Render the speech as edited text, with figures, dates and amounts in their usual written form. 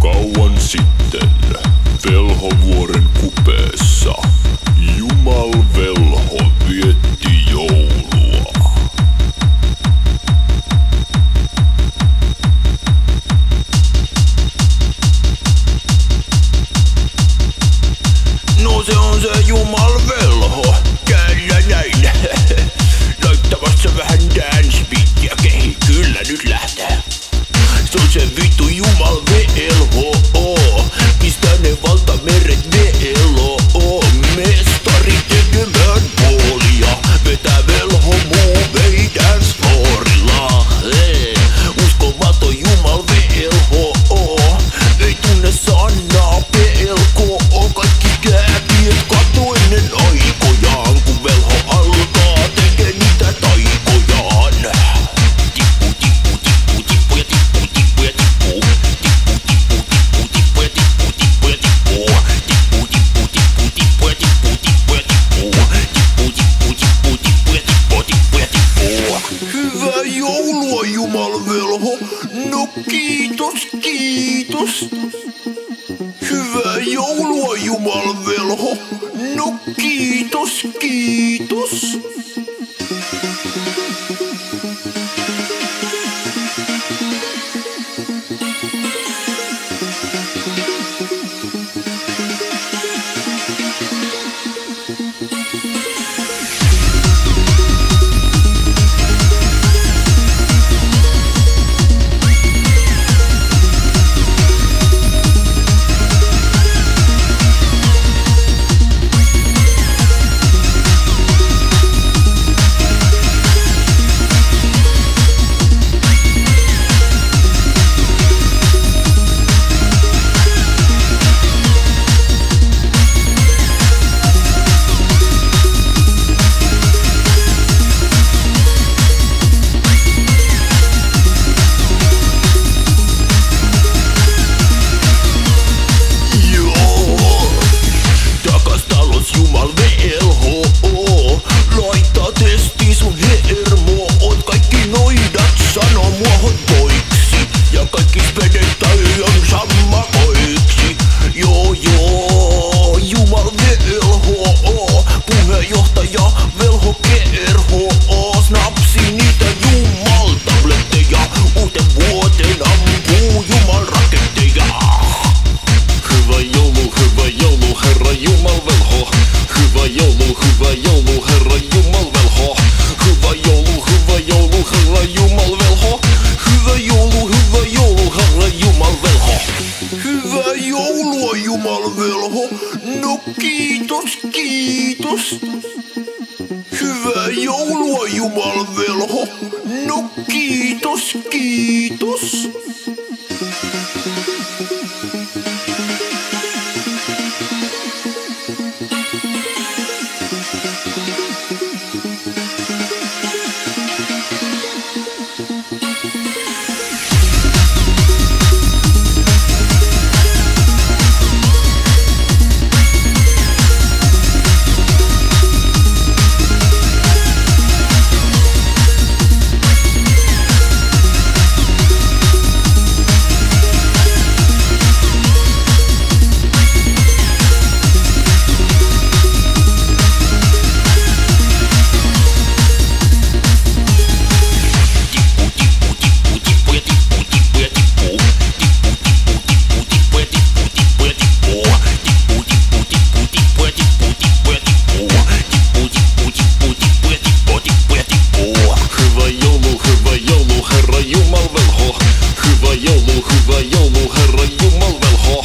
Kauan sitten Velhovuoren kupeessa Jumal velho vietti joulua. No se on se Jumal velho, käydä näin. Laittamassa vähän dance-beatia, kehi kyllä nyt lähtee. Se on se vittu Jumal velho, mistä ne valtameret velho. Mestari tekemään puolia, vetää velho muuvei dance-floorilla. Uskomaton Jumal velho, ei tunne sanaa pelko. Kaikki kääpiöt kato ennen aikojaan, kun velho alkaa tekee niitä taikojaan. Tippu, tippu, tippu, tippu ja tippu, tippu ja tippu. Tippu, tippu, tippu, tippu ja tippu, tippu ja tippu. Tippu, tippu, tippu, tippu ja tippu, tippu ja tippu. Tippu, tippu, tippu, tippu ja tippu, tippu ja tippu. Hyvää joulua Jumal velho, no kiitos, kiitos. Hyvää joulua Jumal velho, no kiitos, kiitos. Jumal velho, no kiitos, kiitos. Hyvää joulua Jumal velho, no kiitos, kiitos. Hyvä joulu, Herra Jumal velho.